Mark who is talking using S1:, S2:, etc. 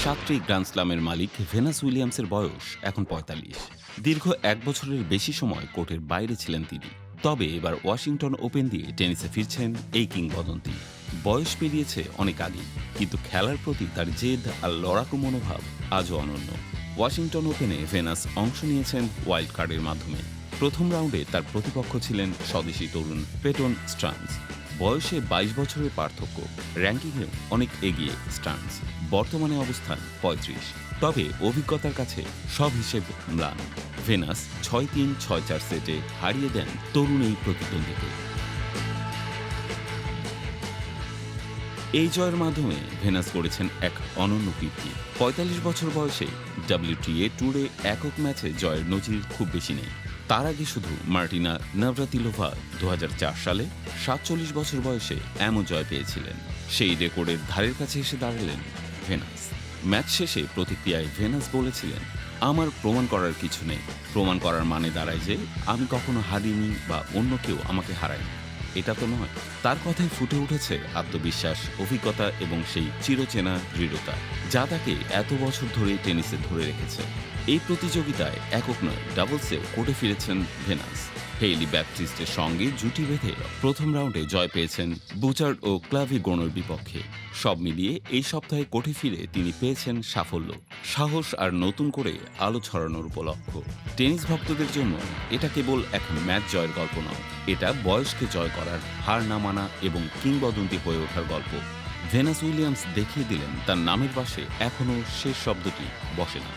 S1: সাতটি গ্র্যান্ড স্লামের মালিক ভেনাস উইলিয়ামসের বয়স এখন ৪৫। দীর্ঘ ১ বছরের বেশি সময় কোর্টের বাইরে ছিলেন তিনি। তবে এবার ওয়াশিংটন ওপেন দিয়ে টেনিসে ফিরছেন এই কিংবদন্তি। বয়স পেরিয়েছে অনেক আগেই, কিন্তু খেলার প্রতি তার জেদ আর লড়াকু মনোভাব আজও অনন্য। ওয়াশিংটন ওপেনে ভেনাস অংশ নিয়েছেন ওয়াইল্ড কার্ডের মাধ্যমে। প্রথম রাউন্ডে তার প্রতিপক্ষ ছিলেন স্বদেশি তরুণ পেটন স্টার্নস। বয়সে ২২ বছরের পার্থক্য, র্যাঙ্কিংয়েও অনেক এগিয়ে স্টার্নস। বর্তমানে অবস্থান ৩৫। তবে অভিজ্ঞতার কাছে সব হিসেব ম্লান। ভেনাস ৬-৩, ৬-৪ সেটে হারিয়ে দেন তরুণ এই প্রতিদ্বন্দ্বীকে। এই জয়ের মাধ্যমে ভেনাস করেছেন এক অনন্য কীর্তি। ৪৫ বছর বয়সে WTA ট্যুরে একক ম্যাচে জয়ের নজির খুব বেশি নেই। তার আগে শুধু মার্টিনা নাভরাতিলোভা ২০০৪ সালে ৪৭ বছর বয়সে এমন জয় পেয়েছিলেন। সেই রেকর্ডের ধারের কাছে এসে দাঁড়ালেন ভেনাস। ম্যাচ শেষে প্রতিক্রিয়ায় ভেনাস বলেছিলেন, আমার প্রমাণ করার কিছু নেই। প্রমাণ করার মানে দাঁড়ায় যে আমি কখনো হারিনি বা অন্য কেউ আমাকে হারায়নি। এটা তো নয়। তার কথায় ফুটে উঠেছে আত্মবিশ্বাস, অভিজ্ঞতা এবং সেই চিরচেনা দৃঢ়তা, যা তাকে এত বছর ধরে টেনিসে ধরে রেখেছে। এই প্রতিযোগিতায় একক নয়, ডাবলসেও কোর্টে ফিরেছেন ভেনাস। হেইলি ব্যাপটিস্টের সঙ্গে জুটি বেঁধে প্রথম রাউন্ডে জয় পেয়েছেন বুচার্ড ও ক্লাভিগোনোর বিপক্ষে। সব মিলিয়ে এই সপ্তাহে কোর্টে ফিরে তিনি পেয়েছেন সাফল্য, সাহস আর নতুন করে আলো ছড়ানোর উপলক্ষ। টেনিস ভক্তদের জন্য এটা কেবল এক ম্যাচ জয়ের গল্প নয়, এটা বয়সকে জয় করার, হার না মানা এবং কিংবদন্তি হয়ে ওঠার গল্প। ভেনাস উইলিয়ামস দেখিয়ে দিলেন তার নামের পাশে এখনও শেষ শব্দটি বসে না।